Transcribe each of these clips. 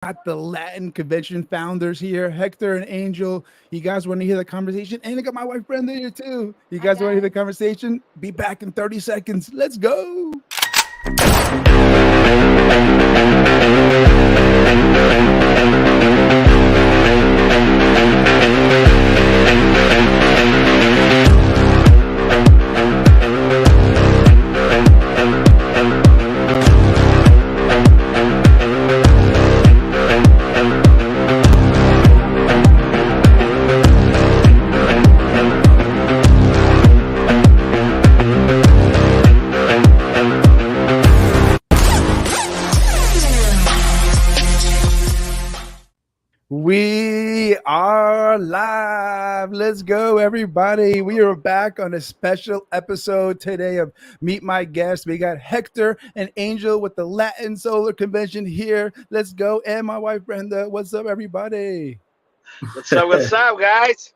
got the Latin Convention founders here, Hector and Angel. You guys want to hear the conversation? And I got my wife Brenda here too. You Hi guys want to hear the guys. conversation? Be back in 30 seconds. Let's go. We are live. Let's go, everybody. We are back on a special episode today of Meet My Guest. We got Hector and Angel with the Latin Solar Convention here. Let's go. And my wife, Brenda. What's up, everybody? What's up, guys?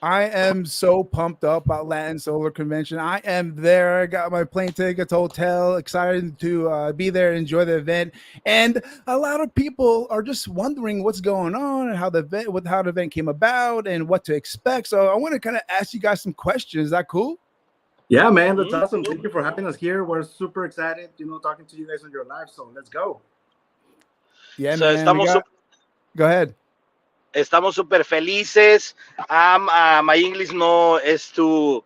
I am so pumped up about Latin Solar Convention. I am there. I got my plane tickets, hotel, excited to be there, enjoy the event. And a lot of people are just wondering what's going on and how how the event came about and what to expect. So I want to kind of ask you guys some questions. Is that cool? Yeah, man, that's awesome. Thank you for having us here. We're super excited, talking to you guys on your live. So let's go. Yeah, So man. Go ahead. estamos super felices. My English no is too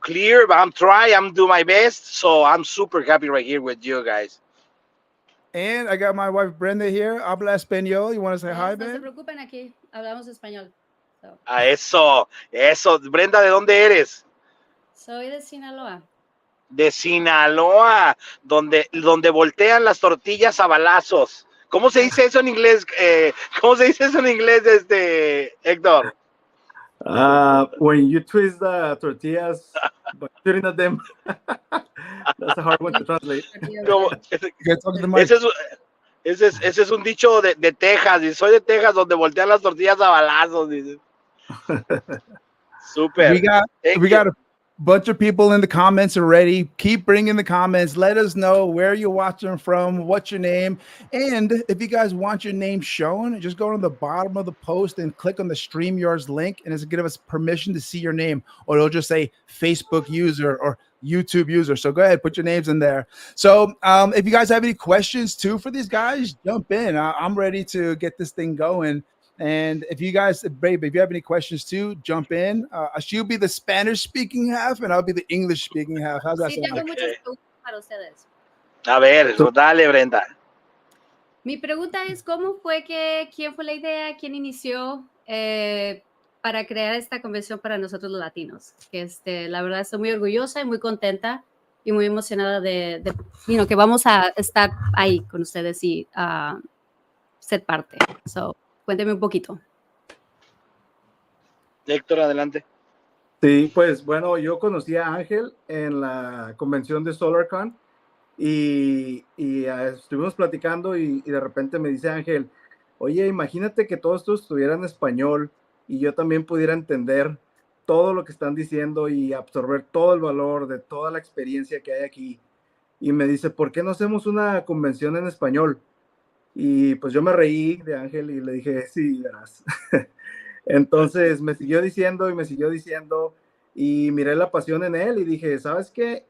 clear, but I'm doing my best. So I'm super happy right here with you guys. And I got my wife Brenda here. Habla español. You want to say hi, No se Ben? preocupen, aquí hablamos español. So, Eso. Brenda, ¿de dónde eres? soy de Sinaloa. De Sinaloa, donde voltean las tortillas a balazos. ¿Cómo se dice eso en inglés? ¿Cómo se dice eso en inglés, Héctor? When you twist the tortillas by shooting at them, that's a hard one to translate. Como- Get talking to the mic. ese es un dicho de Texas, y soy de Texas, donde voltean las tortillas a balazos. Dice. Super. We got a bunch of people in the comments already. Keep bringing the comments. Let us know where you're watching from, what's your name. And if you guys want your name shown, just go to the bottom of the post and click on the StreamYards link, and it's going to give us permission to see your name, or it'll just say Facebook user or YouTube user. So go ahead, put your names in there. So if you guys have any questions too for these guys, jump in. I'm ready to get this thing going. And if you guys, babe, if you have any questions too, jump in. She'll be the Spanish-speaking half, and I'll be the English-speaking half. How's that Sí, tengo sound? muchas preguntas para ustedes. A ver, dale, Brenda. Mi pregunta es, ¿quién fue la idea, quién inició para crear esta convención para nosotros los latinos? La verdad estoy muy orgullosa y muy contenta y muy emocionada de que vamos a estar ahí con ustedes y ser parte. So, cuénteme un poquito. Héctor, adelante. Sí, pues bueno, yo conocí a Ángel en la convención de SolarCon y estuvimos platicando y de repente me dice Ángel, oye, imagínate que todo esto estuviera en español y yo también pudiera entender todo lo que están diciendo y absorber todo el valor de toda la experiencia que hay aquí. Y me dice, ¿por qué no hacemos una convención en español? Y pues yo me reí de Ángel y le dije, sí, verás. Entonces me siguió diciendo y miré la pasión en él y dije, ¿sabes qué?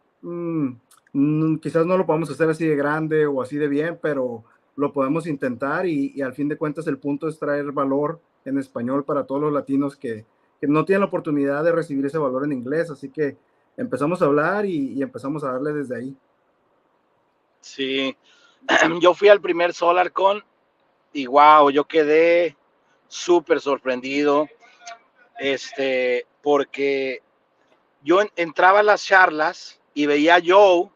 Quizás no lo podamos hacer así de grande o así de bien, pero lo podemos intentar y al fin de cuentas el punto es traer valor en español para todos los latinos que no tienen la oportunidad de recibir ese valor en inglés. Así que empezamos a hablar y empezamos a darle desde ahí. Sí, yo fui al primer SolarCon y wow, yo quedé súper sorprendido, porque yo entraba a las charlas y veía a Joe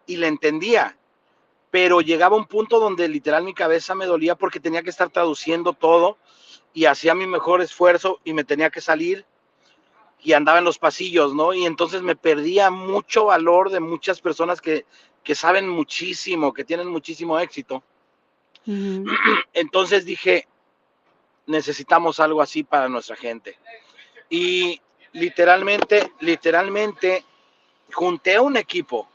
y le entendía, pero llegaba un punto donde literal mi cabeza me dolía porque tenía que estar traduciendo todo y hacía mi mejor esfuerzo y me tenía que salir y andaba en los pasillos, ¿no? Y entonces me perdía mucho valor de muchas personas que saben muchísimo, que tienen muchísimo éxito. Entonces dije, necesitamos algo así para nuestra gente. Y literalmente, junté un equipo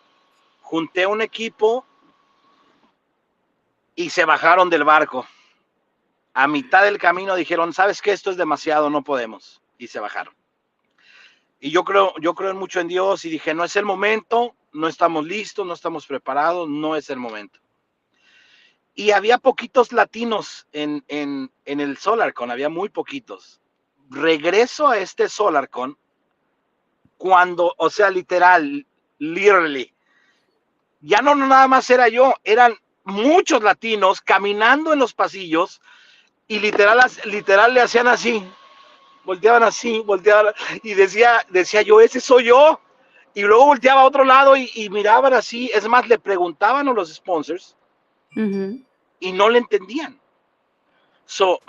y se bajaron del barco. A mitad del camino dijeron, ¿sabes qué? Esto es demasiado, no podemos. Y se bajaron. Y yo creo mucho en Dios y dije, no es el momento, no estamos listos, no estamos preparados, no es el momento. Y había poquitos latinos en el SolarCon, había muy poquitos. Regreso a este SolarCon cuando, o sea, literally, ya no nada más era yo, eran muchos latinos caminando en los pasillos y literal le hacían así, volteaban y decía yo, ese soy yo. Y luego volteaba a otro lado y miraban así, es más, le preguntaban a los sponsors y no le entendían. So,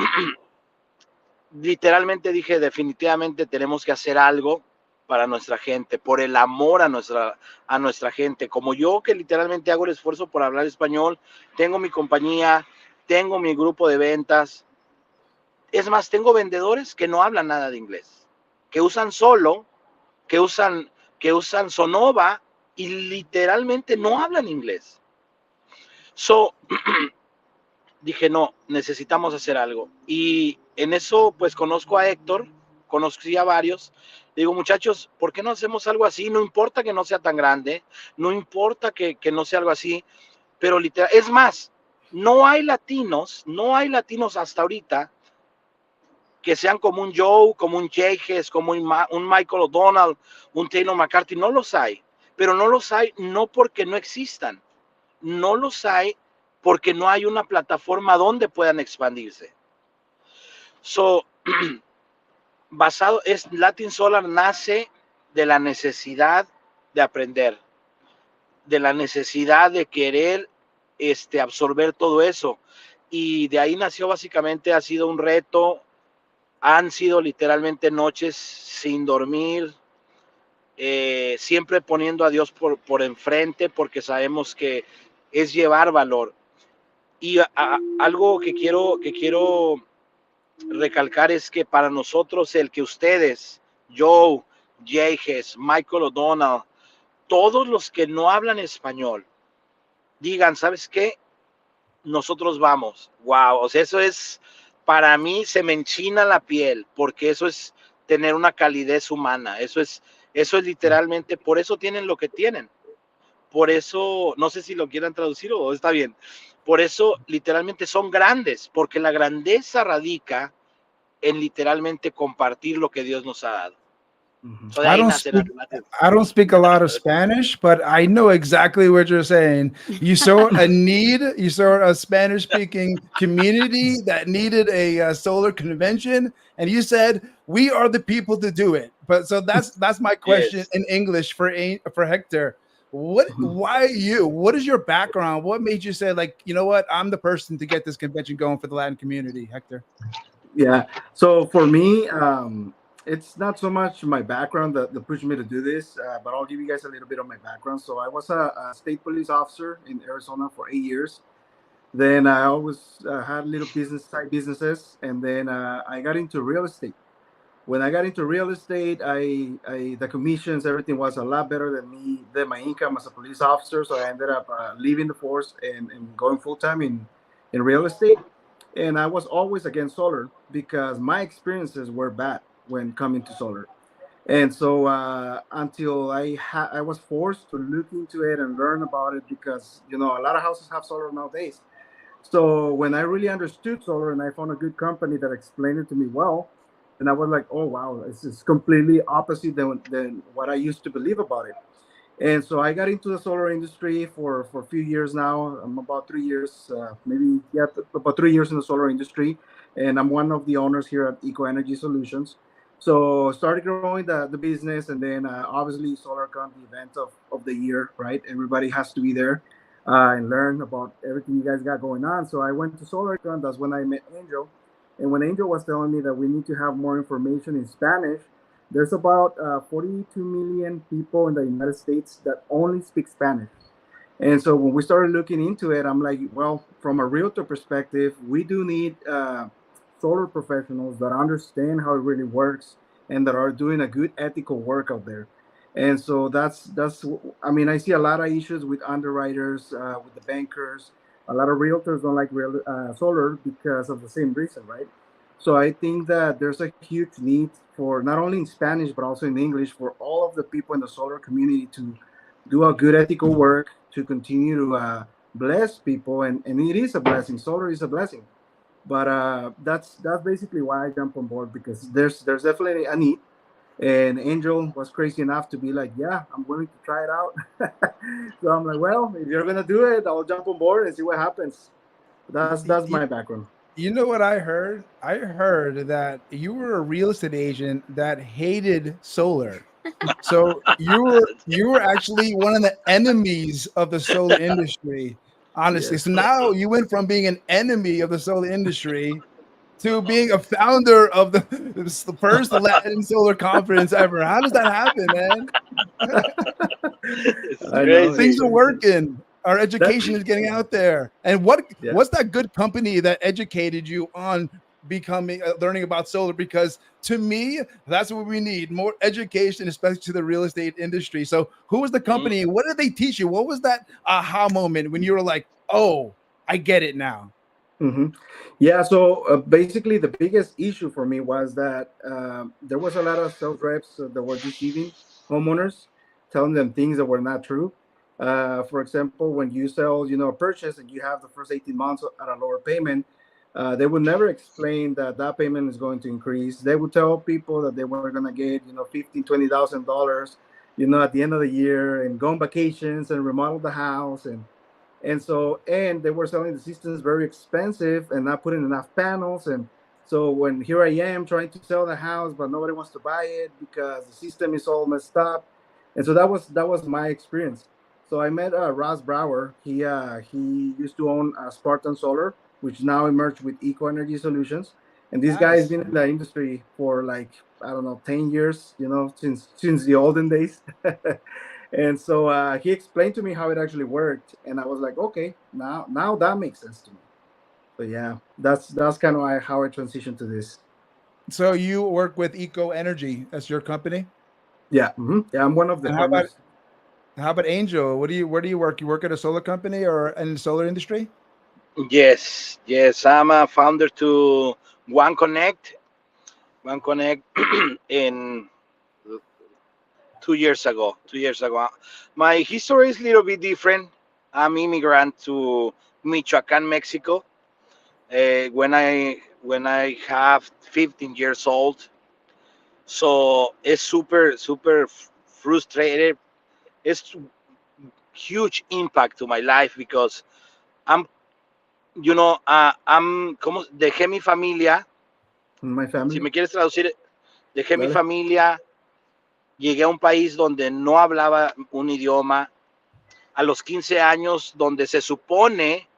literalmente dije, definitivamente tenemos que hacer algo para nuestra gente, por el amor a nuestra gente. Como yo, que literalmente hago el esfuerzo por hablar español, tengo mi compañía, tengo mi grupo de ventas. Es más, tengo vendedores que no hablan nada de inglés, que usan que usan Sonova y literalmente no hablan inglés. So, dije, no, necesitamos hacer algo. Y en eso, pues conozco a Héctor, conocí a varios. Digo, muchachos, ¿por qué no hacemos algo así? No importa que no sea tan grande, no importa que no sea algo así, pero literal, es más, no hay latinos hasta ahorita que sean como un Joe, como un Jages, como un Michael O'Donnell, un Taylor McCarthy, no los hay. Pero no los hay no porque no existan, no los hay porque no hay una plataforma donde puedan expandirse. So, Latin Solar nace de la necesidad de aprender, de la necesidad de querer absorber todo eso. Y de ahí nació básicamente, ha sido un reto, han sido literalmente noches sin dormir, siempre poniendo a Dios por enfrente, porque sabemos que es llevar valor. Y algo que quiero recalcar es que para nosotros el que ustedes, Joe, Jages, Michael O'Donnell, todos los que no hablan español, digan, ¿sabes qué? Nosotros vamos. Wow, o sea, eso es, para mí se me enchina la piel, porque eso es tener una calidez humana, eso es literalmente, por eso tienen lo que tienen. Por eso, no sé si lo quieran traducir o está bien. Por eso, literalmente son grandes, porque la grandeza radica en literalmente compartir lo que Dios nos ha dado. So de I ahí don't nace la speak, I don't speak a lot of Spanish, but I know exactly what you're saying. You saw a need, you saw a Spanish speaking community that needed a solar convention, and you said, we are the people to do it. But so that's my question Yes. in English for Hector. Why you? What is your background? What made you say, like, you know what, I'm the person to get this convention going for the Latin community, Hector? Yeah. So for me, it's not so much my background that pushed me to do this, but I'll give you guys a little bit of my background. So I was a state police officer in Arizona for 8 years. Then I always had little side businesses, and then I got into real estate. When I got into real estate, the commissions, everything was a lot better than my income as a police officer. So I ended up leaving the force and going full time in real estate. And I was always against solar because my experiences were bad when coming to solar. And so until I was forced to look into it and learn about it, because a lot of houses have solar nowadays. So when I really understood solar and I found a good company that explained it to me well, and I was like, oh wow, this is completely opposite than what I used to believe about it. And so I got into the solar industry for a few years now. I'm about 3 years, about 3 years in the solar industry, and I'm one of the owners here at Eco Energy Solutions. So started growing the business, and then obviously SolarCon, the event of the year, right? Everybody has to be there and learn about everything you guys got going on. So I went to SolarCon. That's when I met Angel, and when Angel was telling me that we need to have more information in Spanish, there's about 42 million people in the United States that only speak Spanish. And so when we started looking into it, I'm like, well, from a realtor perspective, we do need solar professionals that understand how it really works and that are doing a good ethical work out there. And so that's I mean, I see a lot of issues with underwriters, with the bankers, a lot of realtors don't like solar because of the same reason, right? So I think that there's a huge need for not only in Spanish but also in English for all of the people in the solar community to do a good ethical work to continue to bless people, and it is a blessing. Solar is a blessing, but that's basically why I jump on board, because there's definitely a need. And Angel was crazy enough to be like, yeah, I'm willing to try it out. So I'm like, well, if you're gonna do it, I'll jump on board and see what happens. That's my background. You know what I heard? I heard that you were a real estate agent that hated solar. So you were actually one of the enemies of the solar industry, honestly. Yes. So now you went from being an enemy of the solar industry to being a founder of the first Latin solar conference ever. How does that happen, man? It's I know. crazy. Things are working. Our education is getting out there. And Yeah. what's that good company that educated you on becoming learning about solar? Because to me, that's what we need, more education, especially to the real estate industry. So who was the company? What did they teach you? What was that aha moment when you were like, oh, I get it now? Mm-hmm. Yeah, so basically the biggest issue for me was that there was a lot of sales reps that were deceiving homeowners, telling them things that were not true. For example, when you sell, a purchase and you have the first 18 months at a lower payment, they would never explain that that payment is going to increase. They would tell people that they were going to get, $15,000, $20,000, at the end of the year, and go on vacations and remodel the house, and they were selling the systems very expensive and not putting enough panels. And so when here I am trying to sell the house, but nobody wants to buy it because the system is all messed up. And so that was my experience. So I met Ross Brower. He used to own Spartan Solar, which now emerged with Eco Energy Solutions. And this guy has Nice. been in the industry for, like, I don't know, 10 years, since the olden days. And so he explained to me how it actually worked, and I was like, okay, now that makes sense to me. So yeah, that's kind of how I transitioned to this. So you work with Eco Energy as your company? Yeah, yeah, I'm one of the And partners. how about Angel? Where do you work? You work at a solar company or in the solar industry? Yes, yes. I'm a founder to One Connect. One Connect in 2 years ago. 2 years ago. My history is a little bit different. I'm immigrant to Michoacan, Mexico. When I have 15 years old, so it's super frustrated. It's huge impact to my life because I'm, I'm como dejé mi familia. My Si family. me quieres traducir, dejé mi Dale. familia, llegué a un país donde no hablaba un idioma, a los 15 años, donde se supone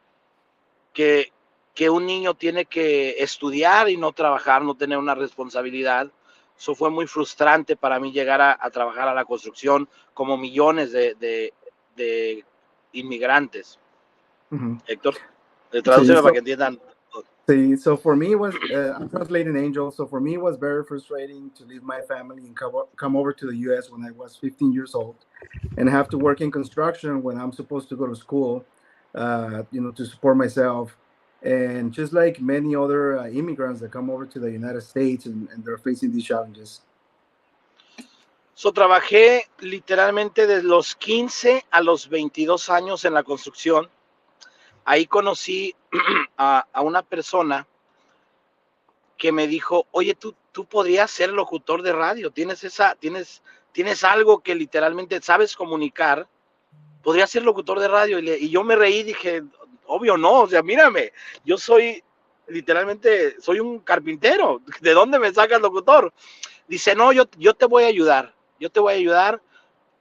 que, que un niño tiene que estudiar y no trabajar, no tener una responsabilidad. Eso fue muy frustrante para mí llegar a trabajar a la construcción como millones de inmigrantes. Mm-hmm. Héctor, Sí, tradúceme para que entiendan. so for me it was I'm translating Angel. So for me it was very frustrating to leave my family and come over to the U.S. when I was 15 years old, and have to work in construction when I'm supposed to go to school, to support myself. And just like many other immigrants that come over to the United States, and they're facing these challenges. So, trabajé literalmente desde los 15 a los 22 años en la construcción. Ahí conocí a una persona que me dijo, oye, tú podrías ser locutor de radio, tienes algo que literalmente sabes comunicar, podrías ser locutor de radio. Y yo me reí y dije, obvio no, o sea, mírame, yo literalmente soy un carpintero, ¿de dónde me sacas locutor? Dice, no, yo te voy a ayudar,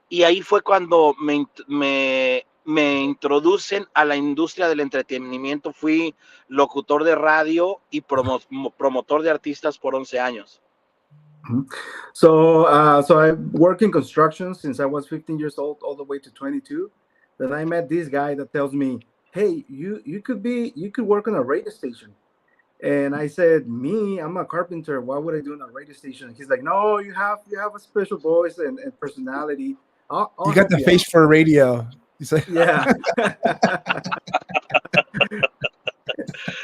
y ahí fue cuando me introducen a la industria del entretenimiento. Fui locutor de radio y promotor de artistas por 11 años. Mm-hmm. So I work in construction since I was 15 years old, all the way to 22. Then I met this guy that tells me, "Hey, you could work on a radio station." And I said, "Me, I'm a carpenter. Why would I do on a radio station?" He's like, "No, you have a special voice and personality. I'll You got help the you face out." for radio. You say, Yeah.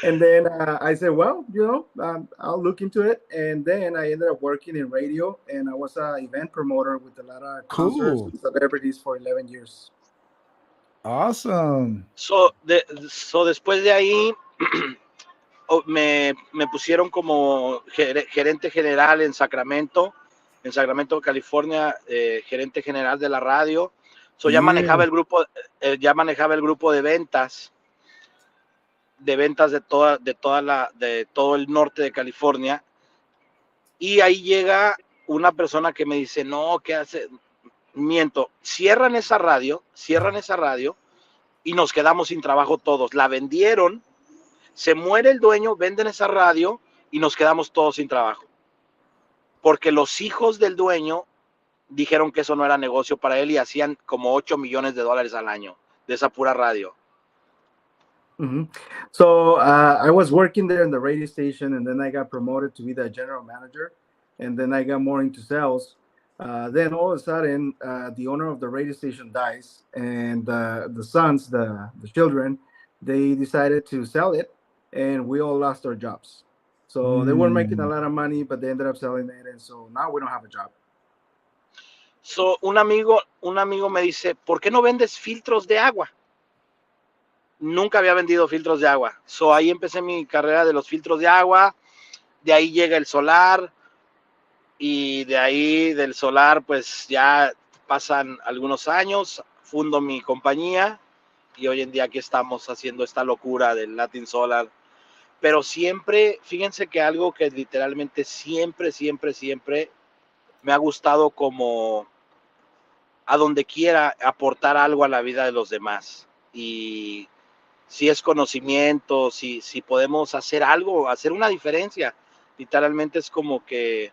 And then I said, well, I'll look into it. And then I ended up working in radio, and I was an event promoter with a lot of concerts Cool. and celebrities for 11 years. Awesome. So después de ahí me pusieron como gerente general en Sacramento, California, gerente general de la radio. So ya Yeah. manejaba el grupo de ventas de todo el norte de California. Y ahí llega una persona que me dice, no, ¿qué hace? Miento, cierran esa radio y nos quedamos sin trabajo todos. La vendieron, se muere el dueño, venden esa radio y nos quedamos todos sin trabajo. Porque los hijos del dueño dijeron que eso no era negocio para él y hacían como $8 millones al año de esa pura radio. Mm-hmm. So I was working there in the radio station, and then I got promoted to be the general manager, and then I got more into sales. Then all of a sudden, the owner of the radio station dies, and the sons, the children, they decided to sell it, and we all lost our jobs. So they were making a lot of money, but they ended up selling it, and so now we don't have a job. So un amigo me dice, ¿por qué no vendes filtros de agua? Nunca había vendido filtros de agua. So ahí empecé mi carrera de los filtros de agua. De ahí llega el solar. Y de ahí del solar, pues ya pasan algunos años. Fundo mi compañía. Y hoy en día aquí estamos haciendo esta locura del Latin Solar. Pero siempre, fíjense que algo que literalmente siempre me ha gustado, como a donde quiera aportar algo a la vida de los demás. Y si es conocimiento, si podemos hacer algo, hacer una diferencia, literalmente es como que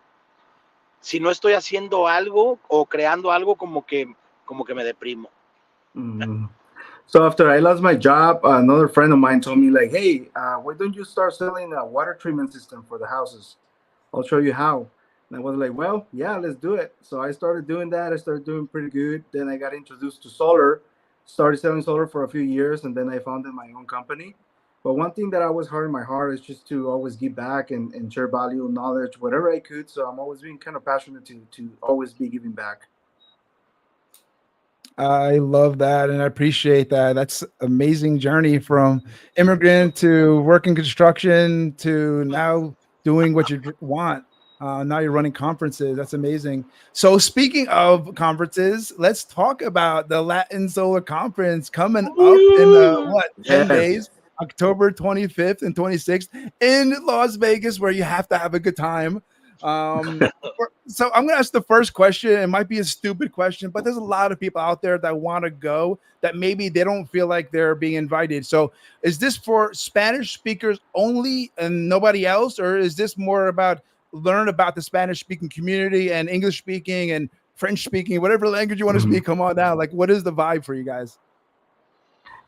si no estoy haciendo algo o creando algo, como que me deprimo. Mm. So after I lost my job, another friend of mine told me, like, hey, why don't you start selling a water treatment system for the houses? I'll show you how. And I was like, well, yeah, let's do it. So I started doing that. I started doing pretty good. Then I got introduced to solar, started selling solar for a few years, and then I founded my own company. But one thing that always hard in my heart is just to always give back and share value, knowledge, whatever I could. So I'm always being kind of passionate to always be giving back. I love that, and I appreciate that. That's amazing journey from immigrant to working construction to now doing what you want. Now you're running conferences. That's amazing. So speaking of conferences, let's talk about the Latin Solar Conference coming up in 10 days, October 25th and 26th in Las Vegas, where you have to have a good time. So I'm going to ask the first question. It might be a stupid question, but there's a lot of people out there that want to go that maybe they don't feel like they're being invited. So is this for Spanish speakers only and nobody else? Or is this more about learn about the Spanish speaking community and English speaking and French speaking, whatever language you want to speak? Come on down. Like, what is the vibe for you guys?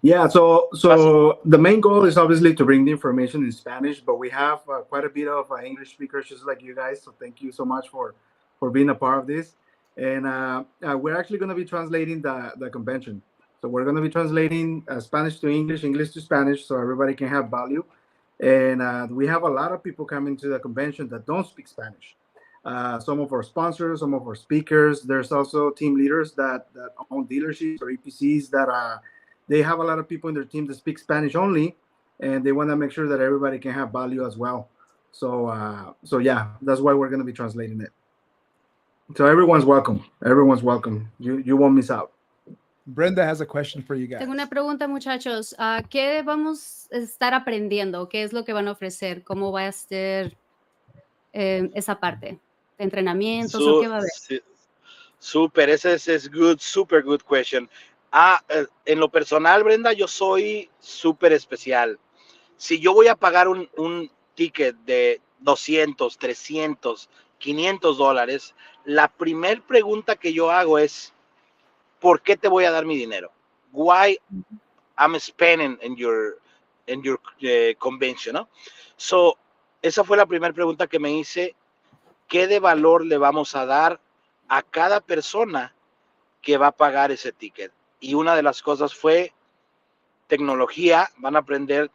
Yeah, so the main goal is obviously to bring the information in Spanish, but we have quite a bit of English speakers just like you guys. So thank you so much for being a part of this. And we're actually going to be translating the convention. So we're going to be translating Spanish to English, English to Spanish, so everybody can have value. And we have a lot of people coming to the convention that don't speak Spanish. Some of our sponsors, some of our speakers. There's also team leaders that own dealerships or EPCs that they have a lot of people in their team that speak Spanish only, and they want to make sure that everybody can have value as well. So yeah, that's why we're going to be translating it. So everyone's welcome. Everyone's welcome. You won't miss out. Brenda has a question for you guys. Tengo una pregunta, muchachos. ¿Qué vamos a estar aprendiendo? ¿Qué es lo que van a ofrecer? ¿Cómo va a ser esa parte? ¿Entrenamientos o qué va a haber? Súper, ese es super good question. En lo personal, Brenda, yo soy súper especial. Si yo voy a pagar un ticket de 200, 300, 500 dólares, la primer pregunta que yo hago es, ¿por qué te voy a dar mi dinero? Why I'm spending in your convention, ¿no? So, esa fue la primera pregunta que me hice. ¿Qué de valor le vamos a dar a cada persona que va a pagar ese ticket? Y una de las cosas fue tecnología, van a aprender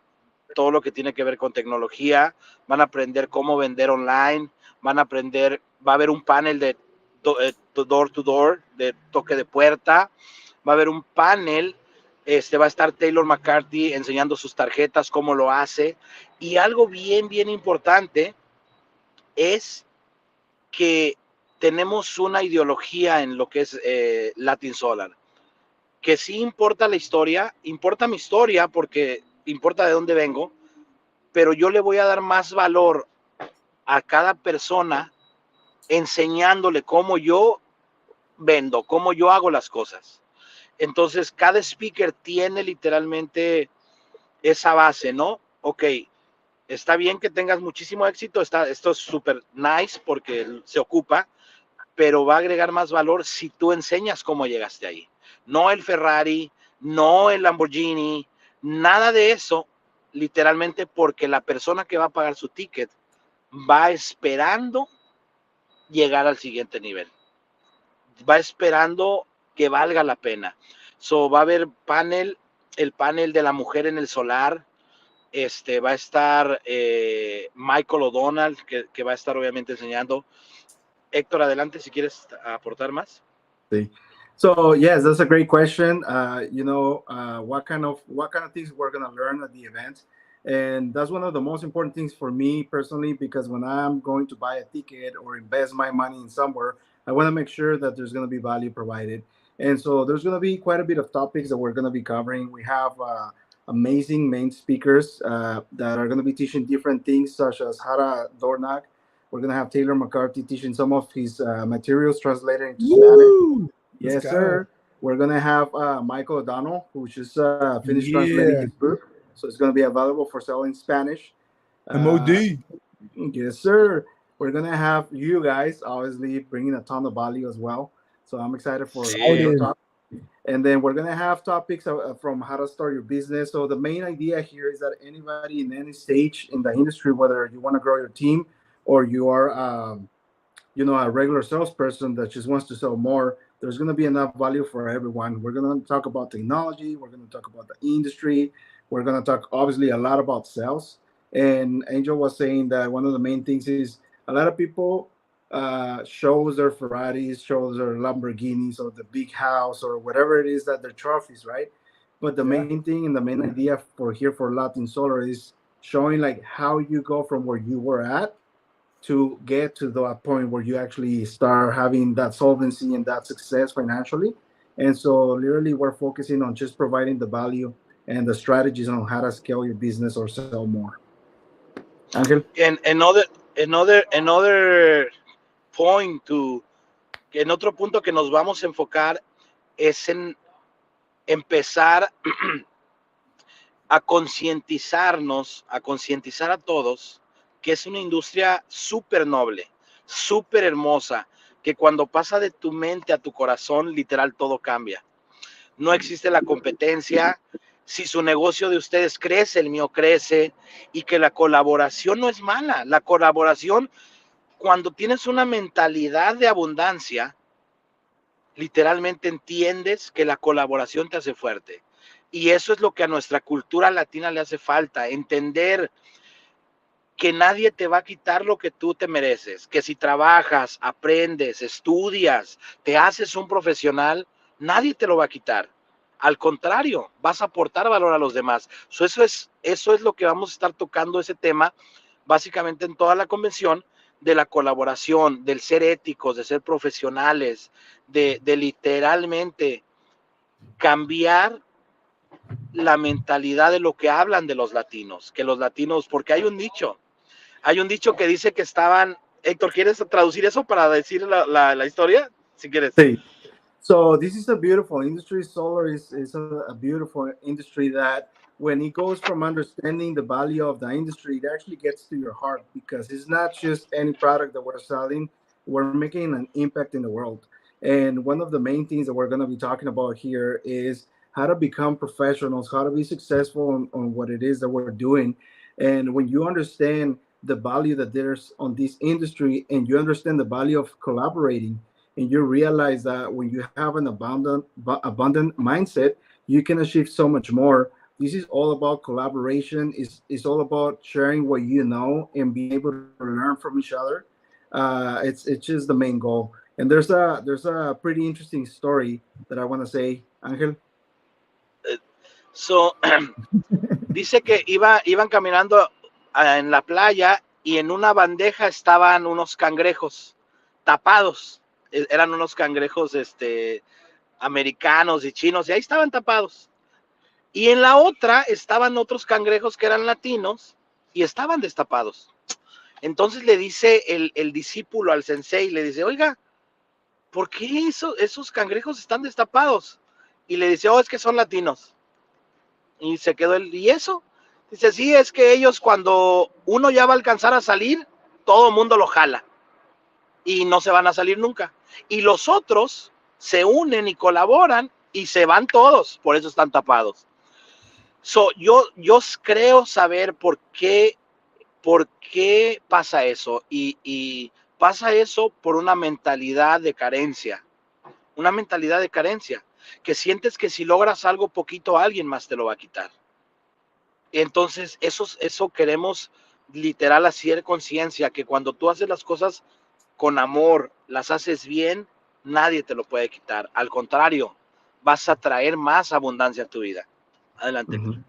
todo lo que tiene que ver con tecnología, van a aprender cómo vender online, van a aprender, va a haber un panel de door to door, de toque de puerta, va a haber un panel, va a estar Taylor McCarthy enseñando sus tarjetas, cómo lo hace, y algo bien, bien importante es que tenemos una ideología en lo que es Latin Solar, que sí importa la historia, importa mi historia porque importa de dónde vengo, pero yo le voy a dar más valor a cada persona enseñándole cómo yo vendo, cómo yo hago las cosas. Entonces, cada speaker tiene literalmente esa base, ¿no? Ok, está bien que tengas muchísimo éxito, esto es súper nice porque se ocupa, pero va a agregar más valor si tú enseñas cómo llegaste ahí. No el Ferrari, no el Lamborghini, nada de eso, literalmente porque la persona que va a pagar su ticket va esperando llegar al siguiente nivel. Va esperando que valga la pena. So, va a haber el panel de la mujer en el solar. Va a estar Michael O'Donnell, que va a estar obviamente enseñando. Héctor, adelante si quieres aportar más. Sí. So yes, that's a great question. What kind of things we're gonna learn at the event, and that's one of the most important things for me personally, because when I'm going to buy a ticket or invest my money in somewhere, I want to make sure that there's gonna be value provided. And so there's gonna be quite a bit of topics that we're gonna be covering. We have amazing main speakers that are gonna be teaching different things, such as how to door knock. We're gonna have Taylor McCarthy teaching some of his materials translated into Spanish. Yes, sir. We're gonna have Michael O'Donnell, who just finished translating his book, so it's gonna be available for sale in Spanish. MOD. Yes, sir. We're gonna have you guys obviously bringing a ton of value as well. So I'm excited for your talk. And then we're gonna have topics from how to start your business. So the main idea here is that anybody in any stage in the industry, whether you want to grow your team or you are a regular salesperson that just wants to sell more, there's going to be enough value for everyone. We're going to talk about technology. We're going to talk about the industry. We're going to talk obviously a lot about sales. And Angel was saying that one of the main things is a lot of people shows their Ferraris, shows their Lamborghinis, or the big house, or whatever it is that their trophies, right? But the main thing and the main idea for here for Latin Solar is showing like how you go from where you were at to get to that point where you actually start having that solvency and that success financially. And so literally we're focusing on just providing the value and the strategies on how to scale your business or sell more. Angel? And point to, en otro punto que nos vamos a enfocar es en empezar a concientizarnos, a concientizar a todos que es una industria súper noble, súper hermosa, que cuando pasa de tu mente a tu corazón, literal todo cambia. No existe la competencia. Si su negocio de ustedes crece, el mío crece, y que la colaboración no es mala. La colaboración, cuando tienes una mentalidad de abundancia, literalmente entiendes que la colaboración te hace fuerte. Y eso es lo que a nuestra cultura latina le hace falta, entender que nadie te va a quitar lo que tú te mereces, que si trabajas, aprendes, estudias, te haces un profesional, nadie te lo va a quitar. Al contrario, vas a aportar valor a los demás. Eso es lo que vamos a estar tocando, ese tema, básicamente en toda la convención, de la colaboración, del ser éticos, de ser profesionales, de literalmente cambiar la mentalidad de lo que hablan de los latinos, que los latinos, porque hay un dicho que dice que estaban, Héctor, ¿quieres traducir eso para decir la historia? Si quieres. Sí. So this is a beautiful industry. Solar is a beautiful industry that when it goes from understanding the value of the industry, it actually gets to your heart, because it's not just any product that we're selling. We're making an impact in the world. And one of the main things that we're going to be talking about here is how to become professionals, how to be successful on what it is that we're doing. And when you understand the value that there's on this industry, and you understand the value of collaborating, and you realize that when you have an abundant mindset, you can achieve so much more this is all about collaboration. It's all about sharing what you know and being able to learn from each other. It's just the main goal. And there's a pretty interesting story that I want to say, Angel. So, dice que iban caminando en la playa y en una bandeja estaban unos cangrejos tapados. Eran unos cangrejos americanos y chinos y ahí estaban tapados. Y en la otra estaban otros cangrejos que eran latinos y estaban destapados. Entonces le dice el discípulo al sensei, le dice, oiga, ¿por qué esos cangrejos están destapados? Y le dice, oh, es que son latinos. Y se quedó ¿y eso? Dice, sí, es que ellos cuando uno ya va a alcanzar a salir, todo el mundo lo jala y no se van a salir nunca. Y los otros se unen y colaboran y se van todos, por eso están tapados. So, yo creo saber por qué pasa eso. Y pasa eso por una mentalidad de carencia. Una mentalidad de carencia. Que sientes que si logras algo poquito, alguien más te lo va a quitar. Entonces, eso queremos literal hacer conciencia, que cuando tú haces las cosas con amor, las haces bien, nadie te lo puede quitar. Al contrario, vas a traer más abundancia a tu vida. Adelante. Mm-hmm.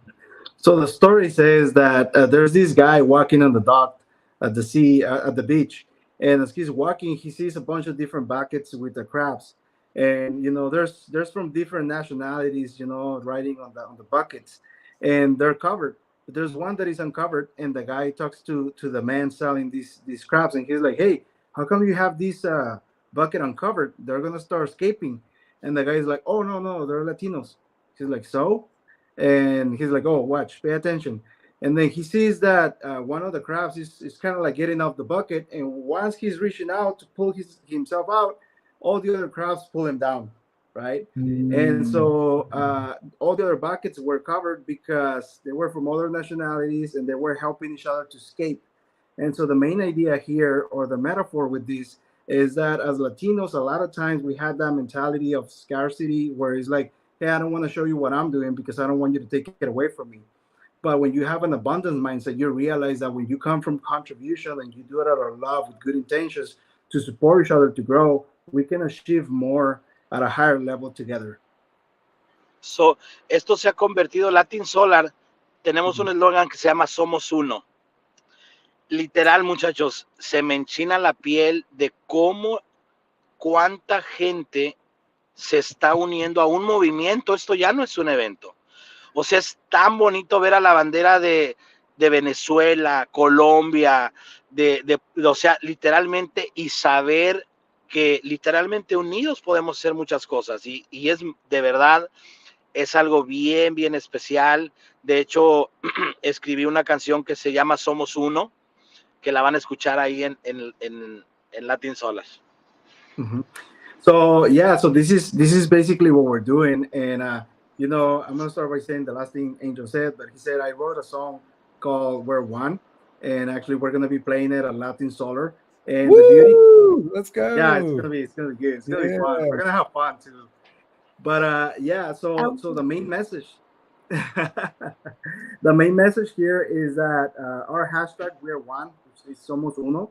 So the story says that there's this guy walking on the dock at the sea at the beach, and as he's walking, he sees a bunch of different buckets with the crabs, and there's from different nationalities, riding on the buckets, and they're covered. But there's one that is uncovered, and the guy talks to the man selling these crabs, and he's like, "Hey, how come you have this bucket uncovered? They're gonna start escaping." And the guy's like, "Oh no, they're Latinos." He's like, "So?" And he's like, "Oh, watch, pay attention." And then he sees that one of the crabs is kind of like getting off the bucket, and once he's reaching out to pull himself out, all the other crabs pull him down, right? And so all the other buckets were covered because they were from other nationalities and they were helping each other to escape. And so the main idea here, or the metaphor with this, is that as Latinos, a lot of times we had that mentality of scarcity where it's like, hey, I don't want to show you what I'm doing because I don't want you to take it away from me. But when you have an abundance mindset, you realize that when you come from contribution and you do it out of love with good intentions to support each other to grow, we can achieve more at a higher level together. So, esto se ha convertido, Latin Solar, tenemos un eslogan que se llama Somos Uno. Literal, muchachos, se me enchina la piel de cuánta gente se está uniendo a un movimiento. Esto ya no es un evento. O sea, es tan bonito ver a la bandera de Venezuela, Colombia, o sea, literalmente, y saber que literalmente unidos podemos hacer muchas cosas. Y es de verdad, es algo bien, bien especial. De hecho, escribí una canción que se llama Somos Uno, que la van a escuchar ahí en Latin Solar. Mm-hmm. So yeah, so this is basically what we're doing, and I'm gonna start by saying the last thing Angel said, but he said I wrote a song called "We're One," and actually we're gonna be playing it at Latin Solar. And Woo! the beauty, Let's go. yeah, it's gonna be good. It's gonna be fun. We're gonna have fun too. But yeah, so the main message, the main message here is that our hashtag "We're One," which is Somos Uno.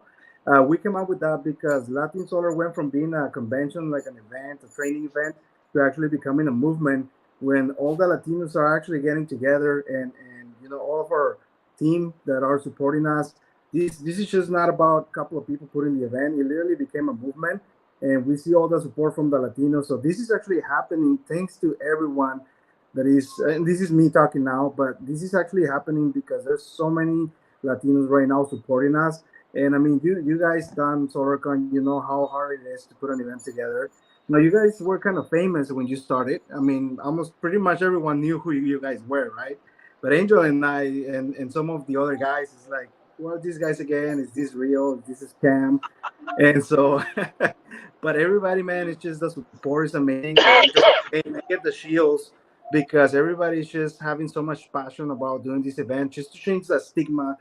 We came up with that because Latin Solar went from being a convention, like an event, a training event, to actually becoming a movement when all the Latinos are actually getting together and all of our team that are supporting us. This is just not about a couple of people putting the event. It literally became a movement, and we see all the support from the Latinos. So this is actually happening thanks to everyone that is, and this is me talking now, but this is actually happening because there's so many Latinos right now supporting us. And I mean, you guys done SolarCon, you know how hard it is to put an event together. Now, you guys were kind of famous when you started. I mean, almost pretty much everyone knew who you guys were, right? But Angel and I and some of the other guys is like, who are these guys again? Is this real? Is this a scam? And so, but everybody, man, it's just the support is amazing. Angel, I get the shields because everybody's just having so much passion about doing this event, just to change that stigma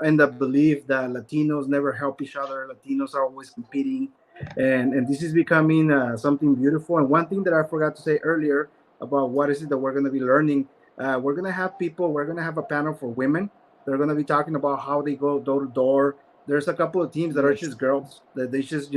and the belief that Latinos never help each other. Latinos are always competing, and this is becoming something beautiful. And one thing that I forgot to say earlier about what is it that we're going to be learning We're gonna have people. We're gonna have a panel for women. They're gonna be talking about how they go door to door. There's a couple of teams that are Yes. just girls that they just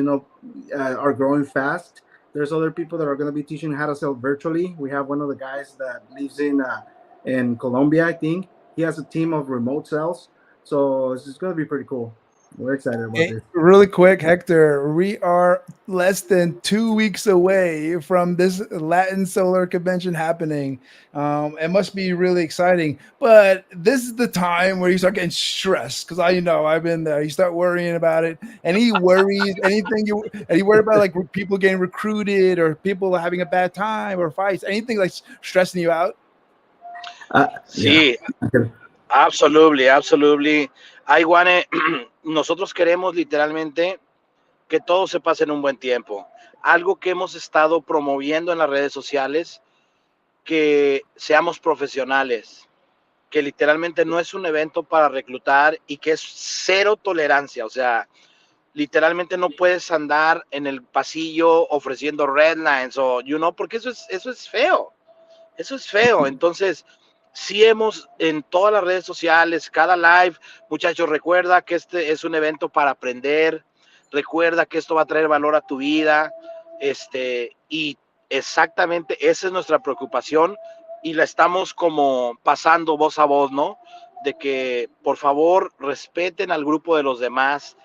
are growing fast. There's other people that are gonna be teaching how to sell virtually. We have one of the guys that lives in Colombia, I think. He has a team of remote sales, so it's gonna be pretty cool. We're excited about Hey, this. really quick, Hector, we are less than 2 weeks away from this Latin Solar Convention happening. It must be really exciting, but this is the time where you start getting stressed because I've been there. You start worrying about it. Any worries, any worry about like people getting recruited or people having a bad time or fights, anything like stressing you out? Yeah. Sí, absolutely, absolutely. I want nosotros queremos literalmente que todos se pasen un buen tiempo. Algo que hemos estado promoviendo en las redes sociales, que seamos profesionales, que literalmente no es un evento para reclutar y que es cero tolerancia. O sea, literalmente no puedes andar en el pasillo ofreciendo red lines o, porque eso es feo. Eso es feo. Entonces, sí hemos en todas las redes sociales, cada live, muchachos, recuerda que este es un evento para aprender, recuerda que esto va a traer valor a tu vida, y exactamente esa es nuestra preocupación y la estamos como pasando voz a voz, ¿no? De que por favor respeten al grupo de los demás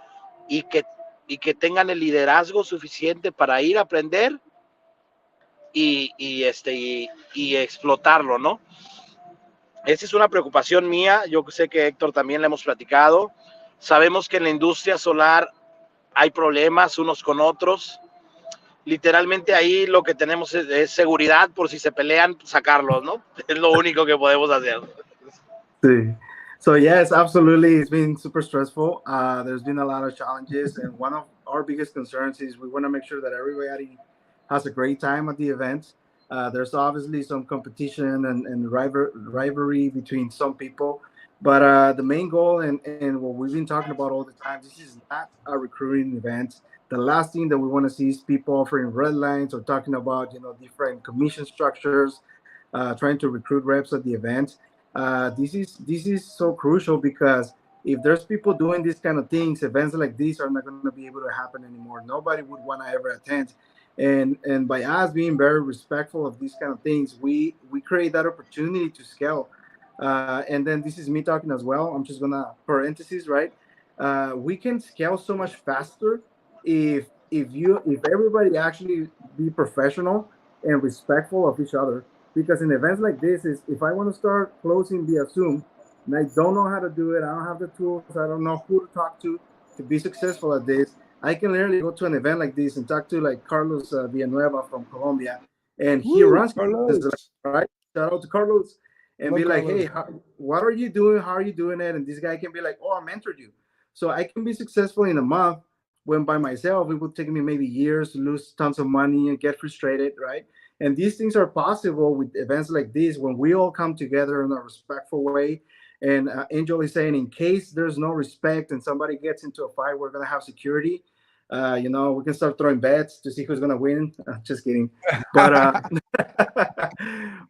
y que, y que tengan el liderazgo suficiente para ir a aprender y explotarlo, ¿no? Esa es una preocupación mía. Yo sé que Héctor también le hemos platicado. Sabemos que en la industria solar hay problemas unos con otros. Literalmente ahí lo que tenemos es seguridad por si se pelean, sacarlos, ¿no? Es lo único que podemos hacer. Sí. So yes, absolutely, it's been super stressful. There's been a lot of challenges, and one of our biggest concerns is we want to make sure that everybody has a great time at the event. There's obviously some competition and rivalry between some people, but the main goal and what we've been talking about all the time, this is not a recruiting event. The last thing that we want to see is people offering red lines or talking about different commission structures, trying to recruit reps at the event. This is so crucial because if there's people doing these kind of things, events like these are not going to be able to happen anymore. Nobody would want to ever attend, and by us being very respectful of these kind of things, we create that opportunity to scale. And then this is me talking as well. I'm just gonna parentheses, right? We can scale so much faster if everybody actually be professional and respectful of each other, because in events like this is if I want to start closing via Zoom and I don't know how to do it, I don't have the tools, I don't know who to talk to be successful at this, I can literally go to an event like this and talk to like Carlos Villanueva from Colombia, and he Woo, runs Carlos. this, right? Shout out to Carlos, and Love be like, Carlos. hey, what are you doing? How are you doing it? And this guy can be like, oh, I mentored you, so I can be successful in a month when by myself it would take me maybe years to lose tons of money and get frustrated, right? And these things are possible with events like this when we all come together in a respectful way. And Angel is saying, in case there's no respect and somebody gets into a fight, we're going to have security. We can start throwing bets to see who's going to win. Just kidding. But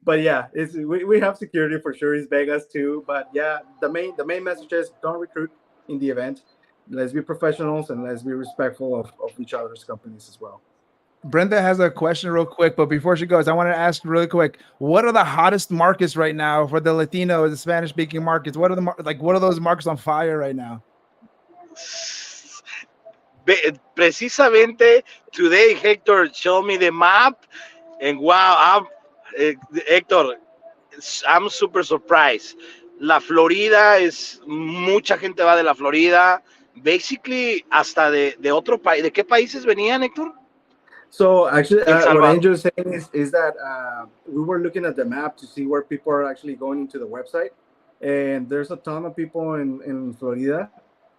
but yeah, we have security for sure. It's Vegas too. But yeah, the main message is don't recruit in the event. Let's be professionals and let's be respectful of each other's companies as well. Brenda has a question real quick, but before she goes, I want to ask really quick: what are the hottest markets right now for the Latino, the Spanish-speaking markets? What are what are those markets on fire right now? Precisamente today Hector showed me the map, and wow, Hector, I'm super surprised. La Florida mucha gente va de la Florida, basically hasta de otro país. ¿De qué países venían, Héctor? So actually, El what Salvador. Angel is saying is that we were looking at the map to see where people are actually going into the website, and there's a ton of people in Florida,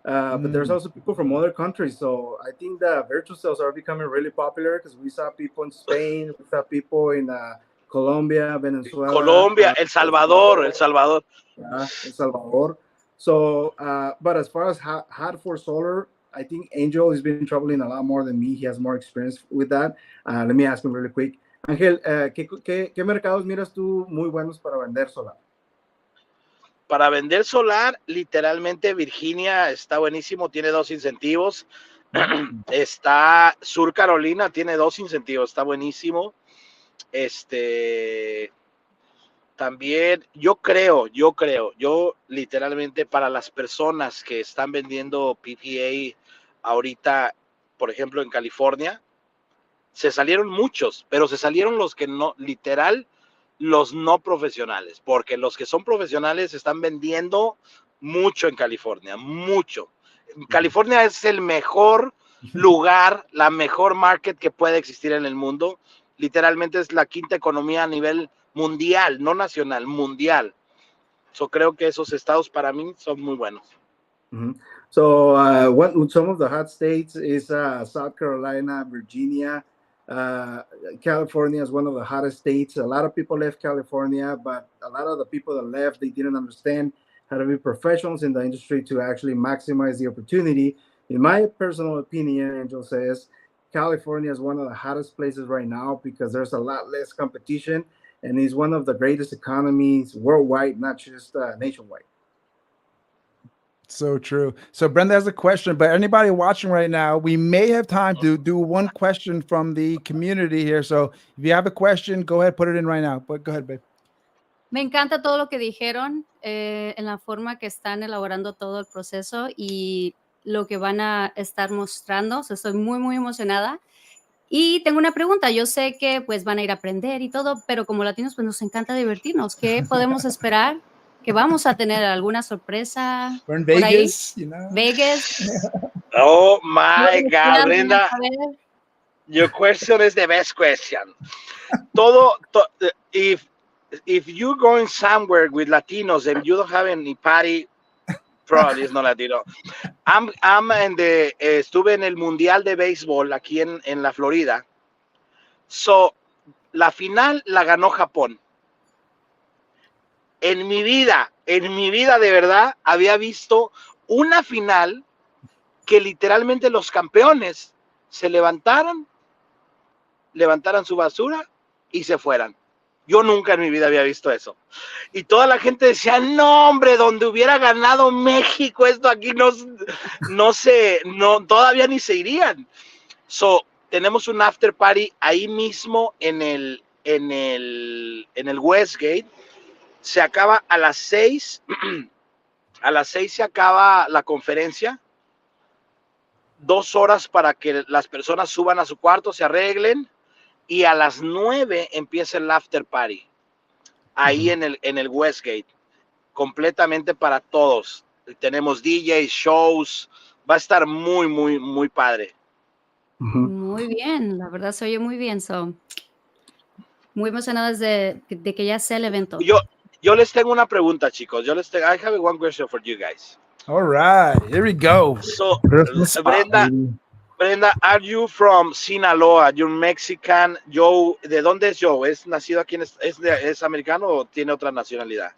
but there's also people from other countries. So I think the virtual sales are becoming really popular because we saw people in Spain, we saw people in Colombia, Venezuela, Colombia, El Salvador, El Salvador. El Salvador. So, but as far as hot for solar, I think Angel has been traveling a lot more than me. He has more experience with that. Let me ask him really quick. Ángel, ¿qué mercados miras tú muy buenos para vender solar? Para vender solar, literalmente Virginia está buenísimo, tiene 2 incentivos. Está Sur Carolina, tiene 2 incentivos, está buenísimo. También yo literalmente para las personas que están vendiendo PPA ahorita, por ejemplo en California, se salieron muchos, pero se salieron los que no, literal, los no profesionales, porque los que son profesionales están vendiendo mucho en California, mucho. California es el mejor lugar, la mejor market que puede existir en el mundo. Literalmente es la quinta economía a nivel mundial, no nacional, mundial. So creo que esos estados para mí son muy buenos. Mm-hmm. So some of the hot states is South Carolina, Virginia, California is one of the hottest states. A lot of people left California, but a lot of the people that left, they didn't understand how to be professionals in the industry to actually maximize the opportunity. In my personal opinion, Angel says, California is one of the hottest places right now because there's a lot less competition and is one of the greatest economies worldwide, not just nationwide. So true. So Brenda has a question, but anybody watching right now, we may have time to do one question from the community here. So if you have a question, go ahead, put it in right now. But go ahead, babe. Me encanta todo lo que dijeron en la forma que están elaborando todo el proceso y lo que van a estar mostrando. O sea, estoy muy, muy emocionada. Y tengo una pregunta. Yo sé que pues van a ir a aprender y todo, pero como latinos pues nos encanta divertirnos. ¿Qué podemos esperar? ¿Que vamos a tener alguna sorpresa We're in por ahí? Vegas, you know. Vegas. Oh my God, Vegas, Brenda. a ver. Your question is the best question. If you're going somewhere with Latinos and you don't have any party, probably it's not Latino. Estuve en el Mundial de Béisbol aquí en la Florida. So, la final la ganó Japón. En mi vida de verdad, había visto una final que literalmente los campeones se levantaran su basura y se fueran. Yo nunca en mi vida había visto eso. Y toda la gente decía, no, hombre, donde hubiera ganado México, esto aquí todavía ni se irían. So, tenemos un after party ahí mismo en el Westgate. Se acaba a las 6. A las 6 se acaba la conferencia. 2 horas para que las personas suban a su cuarto, se arreglen. Y a las 9 empieza el after party. Ahí en el Westgate. Completamente para todos. Tenemos DJs, shows. Va a estar muy, muy, muy padre. Muy bien, la verdad se oye muy bien. Muy emocionadas de que ya sea el evento. Yo les tengo una pregunta, chicos. I have one question for you guys. All right, here we go. So, Brenda, are you from Sinaloa? You're Mexican. Joe, ¿de dónde es Joe? ¿Es nacido aquí? ¿Es americano o tiene otra nacionalidad?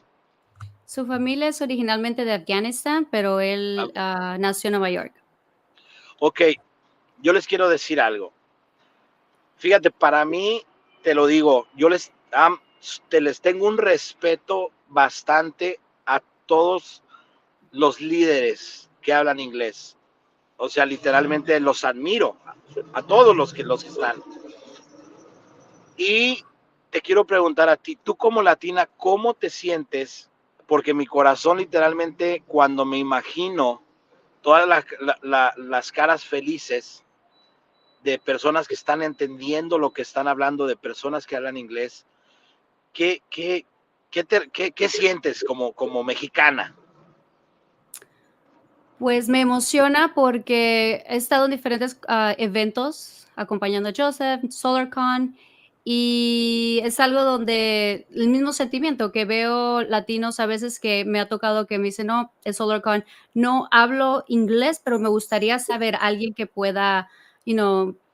Su familia es originalmente de Afganistán, pero él nació en Nueva York. Ok, yo les quiero decir algo. Fíjate, para mí, te lo digo, les tengo un respeto bastante a todos los líderes que hablan inglés. O sea, literalmente los admiro, a todos los que están. Y te quiero preguntar a ti, tú como latina, ¿cómo te sientes? Porque mi corazón literalmente, cuando me imagino todas las caras felices de personas que están entendiendo lo que están hablando, de personas que hablan inglés, ¿qué sientes como mexicana? Pues me emociona porque he estado en diferentes eventos acompañando a Joseph, SolarCon, y es algo donde el mismo sentimiento que veo latinos a veces que me ha tocado que me dicen, no, es SolarCon, no hablo inglés, pero me gustaría saber alguien que pueda,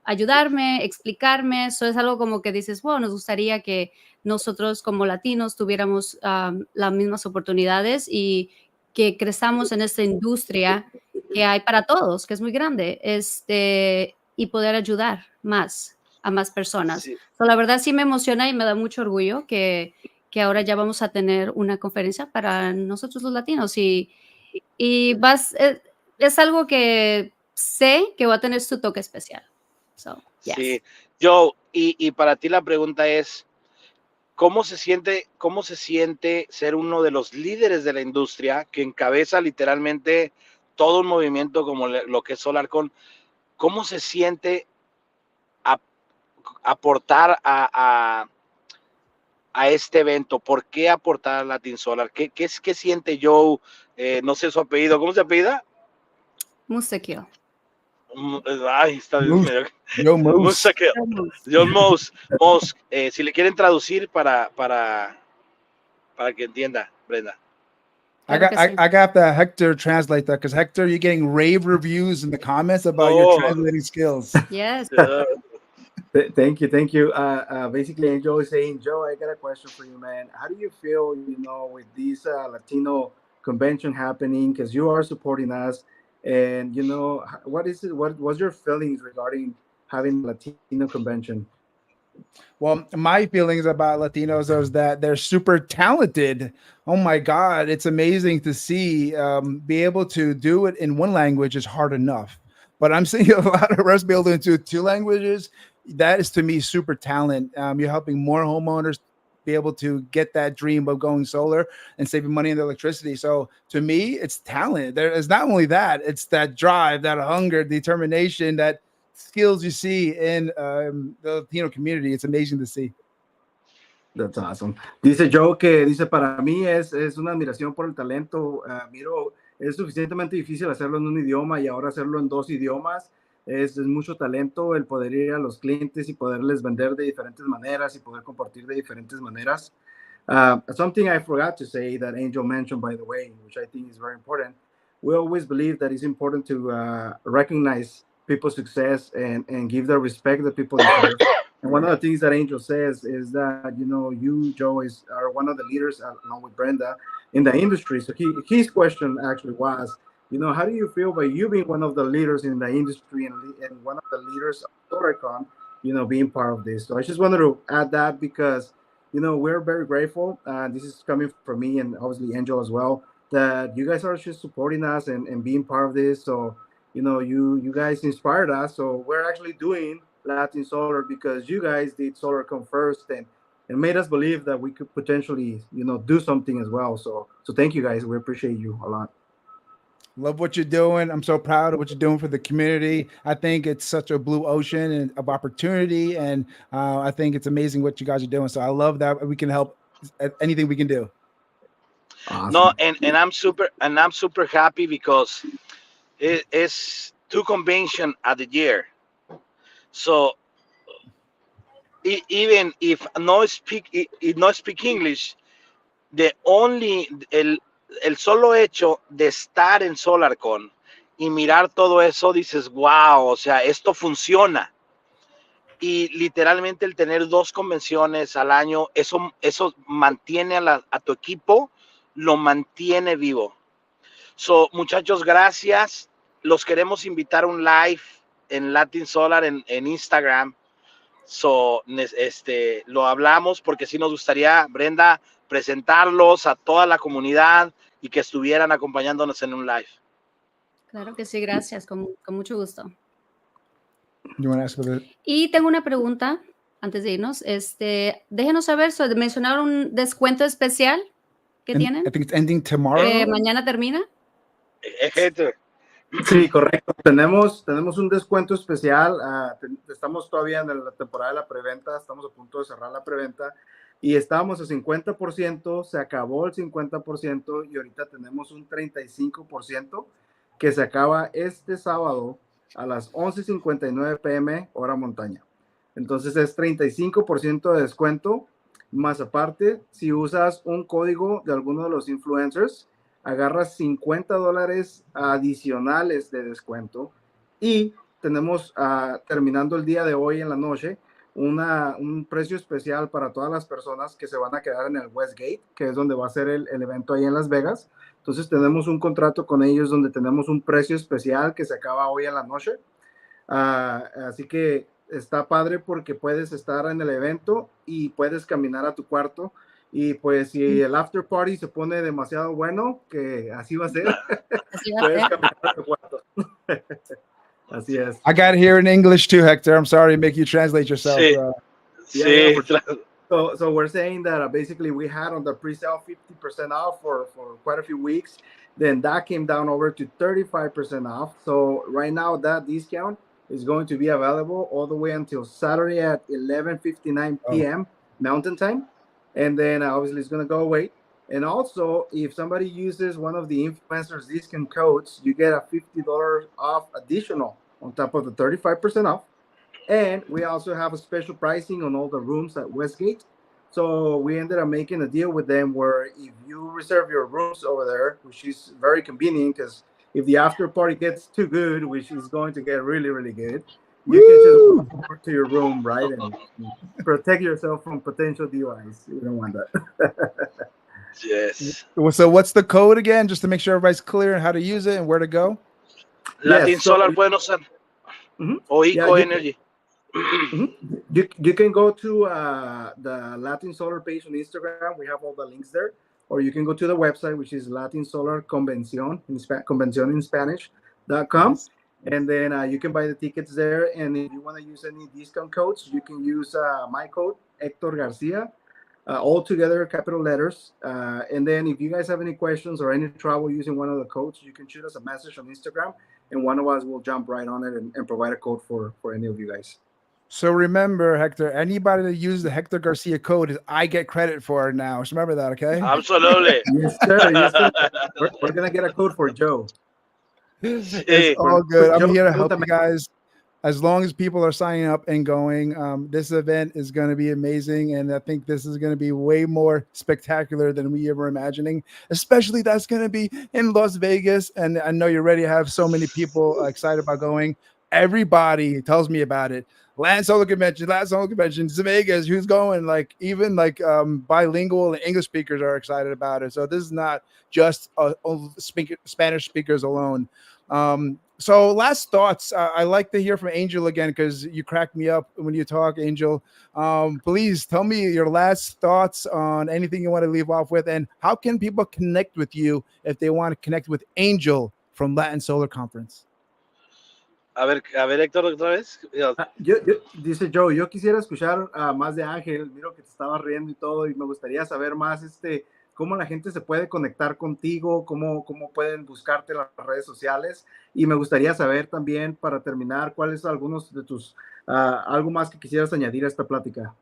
ayudarme, explicarme. Eso es algo como que dices, bueno, nos gustaría que nosotros como latinos tuviéramos las mismas oportunidades y que crezamos en esta industria que hay para todos, que es muy grande, y poder ayudar más. a más personas. Sí, So, la verdad sí me emociona y me da mucho orgullo que ahora ya vamos a tener una conferencia para nosotros los latinos y es algo que sé que va a tener su toque especial. So, yes. sí. Joe, y para ti la pregunta es, cómo se siente ser uno de los líderes de la industria que encabeza literalmente todo un movimiento como lo que es SolarCon? ¿Cómo se siente ap- aportar a este evento? ¿Por qué aportar a Latin Solar? ¿Qué siente Joe? No sé su apellido. ¿Cómo se apellida? Musekio. Ay, está Moose. medio. Yo Moose. John Mouse. Mouse, si le quieren traducir para que entienda, Brenda. Claro que sí. I got the Hector translate that because Hector, you're getting rave reviews in the comments about your Oh, translating skills. Yes. Thank you, thank you. Basically, Angel is saying, Joe, I got a question for you, man. How do you feel, with this Latino convention happening? Because you are supporting us, and what is it? What was your feelings regarding having a Latino convention? Well, my feelings about Latinos is that they're super talented. Oh my God, it's amazing to see. Be able to do it in one language is hard enough, but I'm seeing a lot of us be able to do two languages. That is to me super talent. You're helping more homeowners be able to get that dream of going solar and saving money on the electricity. So to me, it's talent. There is not only that; it's that drive, that hunger, determination, that skills you see in the Latino community. It's amazing to see. That's awesome. Dice Joe que dice, para mí es una admiración por el talento. Miro, es suficientemente difícil hacerlo en un idioma y ahora hacerlo en dos idiomas. Es mucho talento el poder ir a los clientes y poderles vender de diferentes maneras y poder compartir de diferentes maneras. Something I forgot to say that Angel mentioned, by the way, which I think is very important. We always believe that it's important to recognize people's success and give the respect that people deserve. And one of the things that Angel says is that, you, Joe, are one of the leaders, along with Brenda, in the industry. So his question actually was, how do you feel by you being one of the leaders in the industry and one of the leaders of SolarCon, being part of this? So I just wanted to add that because, we're very grateful. This is coming from me and obviously Angel as well, that you guys are just supporting us and being part of this. So, you guys inspired us. So we're actually doing Latin Solar because you guys did SolarCon first and made us believe that we could potentially, do something as well. So thank you guys. We appreciate you a lot. Love what you're doing. I'm so proud of what you're doing for the community. I think it's such a blue ocean and of opportunity, and I think it's amazing what you guys are doing. So I love that we can help anything we can do. Awesome. No, and I'm super happy because it's two convention at the year. So even if no speak English, el solo hecho de estar en SolarCon y mirar todo eso, dices, wow, o sea, esto funciona. Y literalmente el tener dos convenciones al año, eso mantiene a tu equipo, lo mantiene vivo. So, muchachos, gracias. Los queremos invitar a un live en Latin Solar en Instagram. So, lo hablamos porque sí nos gustaría, Brenda, presentarlos a toda la comunidad y que estuvieran acompañándonos en un live. Claro que sí, gracias, con mucho gusto. You want to ask for the Y tengo una pregunta antes de irnos. Déjenos saber, mencionaron un descuento especial que tienen. I think it's ending tomorrow. Mañana termina. Sí, correcto. Tenemos un descuento especial. Estamos todavía en la temporada de la preventa. Estamos a punto de cerrar la preventa. Y estábamos a 50%. Se acabó el 50%. Y ahorita tenemos un 35% que se acaba este sábado a las 11:59 p.m. hora montaña. Entonces es 35% de descuento. Más aparte, si usas un código de alguno de los influencers, agarras $50 adicionales de descuento y tenemos terminando el día de hoy en la noche un precio especial para todas las personas que se van a quedar en el Westgate, que es donde va a ser el evento ahí en Las Vegas. Entonces tenemos un contrato con ellos donde tenemos un precio especial que se acaba hoy en la noche. Así que está padre porque puedes estar en el evento y puedes caminar a tu cuarto. Y pues si el after party se pone demasiado bueno, que así va a ser, Así va a puedes ser. caminar a tu cuarto. Así es. I got it here in English too, Hector. I'm sorry to make you translate yourself. Sí, Yeah, sí. So we're saying that basically we had on the pre-sale 50% off for quite a few weeks. Then that came down over to 35% off. So right now that discount is going to be available all the way until Saturday at 11:59 p.m. Mountain Time. And then obviously it's going to go away. And also, if somebody uses one of the influencers discount codes, you get a $50 off additional on top of the 35% off. And we also have a special pricing on all the rooms at Westgate. So we ended up making a deal with them where if you reserve your rooms over there, which is very convenient because if the after party gets too good, which is going to get really, really good, you can just walk over to your room, right? And protect yourself from potential DUIs. You don't want that. Yes. So what's the code again, just to make sure everybody's clear on how to use it and where to go? Latin Yes, so- Solar pueden usar. O Yeah, Eco you- Energy. You can go to the Latin Solar page on Instagram. We have all the links there. Or you can go to the website, which is Latin Solar Convencion, Convencion in Spanish.com. Nice. And then you can buy the tickets there. And if you want to use any discount codes, you can use my code, Hector Garcia, all together, capital letters. And then if you guys have any questions or any trouble using one of the codes, you can shoot us a message on Instagram. And one of us will jump right on it and provide a code for any of you guys. So remember, Hector, anybody that uses the Hector Garcia code is I get credit for it now. Just remember that, okay? Absolutely. Yes, sir. Yes, sir. We're going to get a code for Joe. It's Sí. all good. I'm Joe, here to help pregúntame. you guys. As long as people are signing up and going, this event is going to be amazing. And I think this is going to be way more spectacular than we ever imagining, especially that's going to be in Las Vegas. And I know you're ready to have so many people excited about going. Everybody tells me about it. Land Solar Convention, Vegas, who's going? Like even like bilingual and English speakers are excited about it. So this is not just Spanish speakers alone. So last thoughts. I like to hear from Angel again because you crack me up when you talk, Angel. Please tell me your last thoughts on anything you want to leave off with, and how can people connect with you if they want to connect with Angel from Latin Solar Conference? A ver, Héctor, otra vez. Dice Joe, yo quisiera escuchar más de Ángel. Miro que te estabas riendo y todo, y me gustaría saber más cómo la gente se puede conectar contigo, cómo pueden buscarte en las redes sociales. Y me gustaría saber también, para terminar, cuáles algunos de tus, algo más que quisieras añadir a esta plática.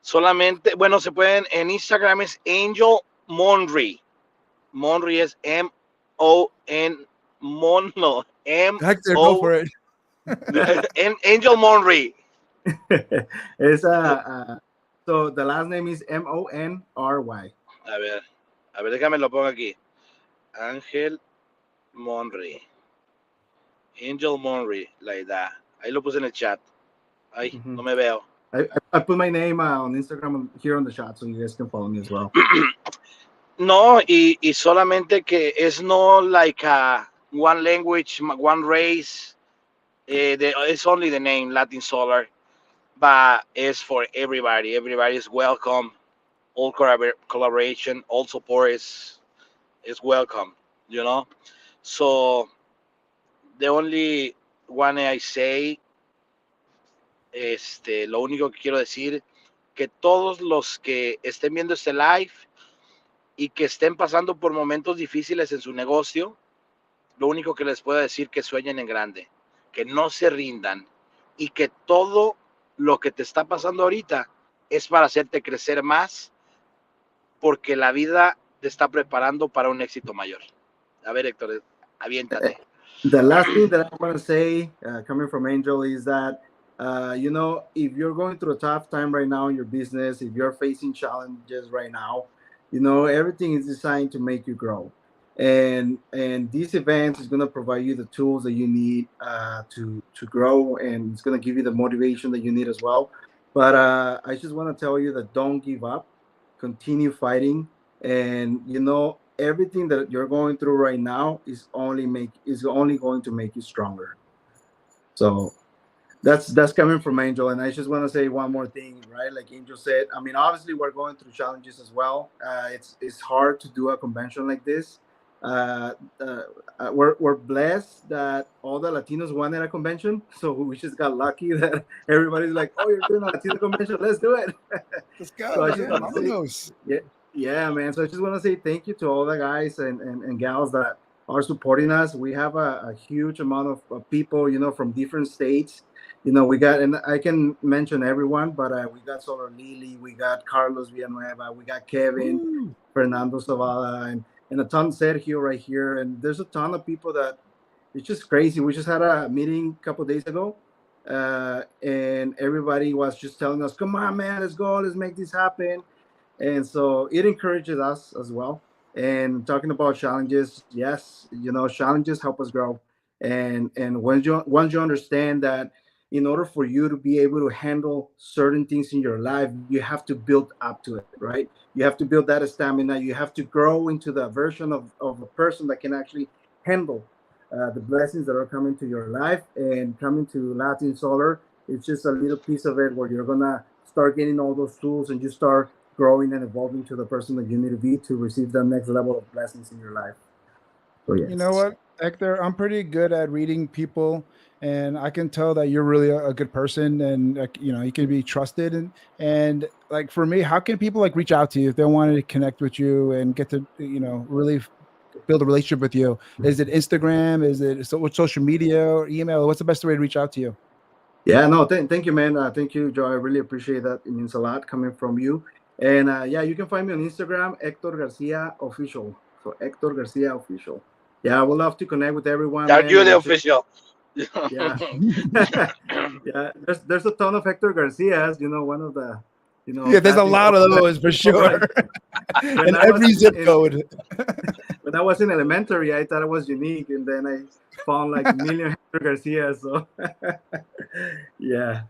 Solamente, bueno, se pueden, en Instagram es Angel Monry. Monry es M-O-N, no, Hector, go for it. Angel Monry. So the last name is M-O-N-R-Y. A ver, déjame lo pongo aquí. Ángel Monry. Angel Monry, like that. Ahí lo puse en el chat. Ay, no me veo. I put my name on Instagram here on the chat, so you guys can follow me as well. No, y solamente que es no like one language, one race. It's only the name Latin Solar, but it's for everybody. Everybody is welcome. All collaboration, all support is welcome. You know, so the only one I say, lo único que quiero decir, que todos los que estén viendo este live y que estén pasando por momentos difíciles en su negocio, lo único que les puedo decir que sueñen en grande, que no se rindan y que todo lo que te está pasando ahorita es para hacerte crecer más, porque la vida te está preparando para un éxito mayor. A ver, Héctor, aviéntate. The last thing that I want to say, coming from Angel, is that, you know, if you're going through a tough time right now in your business, if you're facing challenges right now, you know, everything is designed to make you grow. And this event is going to provide you the tools that you need to grow, and it's going to give you the motivation that you need as well. But I just want to tell you that don't give up, continue fighting, and you know, everything that you're going through right now is only going to make you stronger. So That's coming from Angel, and I just want to say one more thing, right? Like Angel said, I mean, obviously we're going through challenges as well. It's hard to do a convention like this. Uh, uh, we're blessed that all the Latinos wanted a convention, so we just got lucky that everybody's like, "Oh, you're doing a Latino convention? Let's do it." Let's So go. I just Yeah, want to say, vámonos. yeah, man. So I just want to say thank you to all the guys and gals that are supporting us. We have a huge amount of people, from different states. We got, and I can mention everyone, but we got Solar Lily, we got Carlos Villanueva, we got Kevin, Ooh. Fernando Zavala, and a ton Sergio right here. And there's a ton of people that it's just crazy. We just had a meeting a couple of days ago, and everybody was just telling us, come on, man, let's go, let's make this happen. And so it encourages us as well. And talking about challenges, yes, challenges help us grow. And once you understand that in order for you to be able to handle certain things in your life, you have to build up to it, right? You have to build that stamina. You have to grow into the version of a person that can actually handle the blessings that are coming to your life. And coming to Latin Solar, it's just a little piece of it where you're gonna start getting all those tools, and you start growing and evolving to the person that you need to be to receive the next level of blessings in your life. So yes. You know what, Hector? I'm pretty good at reading people, and I can tell that you're really a good person, and you can be trusted. And like for me, how can people like reach out to you if they wanted to connect with you and get to really build a relationship with you? Is it Instagram? Is it social media or email? What's the best way to reach out to you? Yeah, no, thank you, man. Thank you, Joe. I really appreciate that. It means a lot coming from you. And yeah, you can find me on Instagram, Hector Garcia Official. So Hector Garcia Official. Yeah, I would love to connect with everyone. Are Man. you the official? Yeah. Yeah. There's a ton of Hector Garcias. One of the. Yeah, there's a lot of those for sure. In every zip code. When I was in elementary, I thought it was unique, and then I found like a million Hector Garcia. So yeah.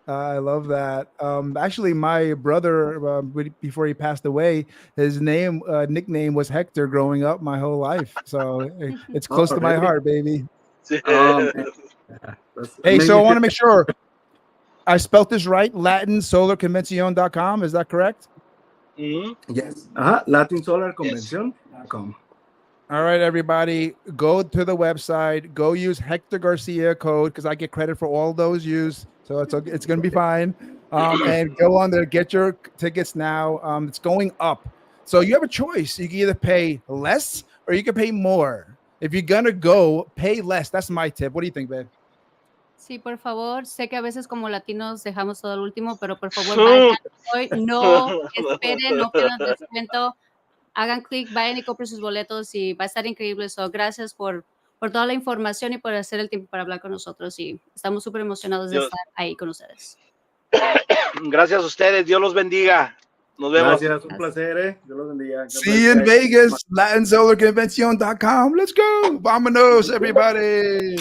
I love that. Actually, my brother, before he passed away, his nickname was Hector growing up my whole life. So it's close to my heart, baby. Yeah, hey, so I want to make sure I spelt this right. LatinSolarConvencion.com. Is that correct? Mm-hmm. Yes. LatinSolarConvencion.com. All right, everybody, go to the website. Go use Hector Garcia code because I get credit for all those used. So it's going to be fine. And go on there, get your tickets now. It's going up. So you have a choice. You can either pay less or you can pay more. If you're going to go, pay less. That's my tip. What do you think, babe? Sí, por favor. Sé que a veces como latinos dejamos todo al último, pero por favor vayan hoy. No esperen, no pierdan descuento. Hagan clic, vayan y compren sus boletos y va a estar increíble. So, gracias por toda la información y por hacer el tiempo para hablar con nosotros. Y estamos súper emocionados de estar ahí con ustedes. Gracias a ustedes. Dios los bendiga. Nos vemos. Gracias, un placer. Dios los bendiga. See you in Vegas, LatinSolarConvencion.com. Let's go. Vámonos, everybody.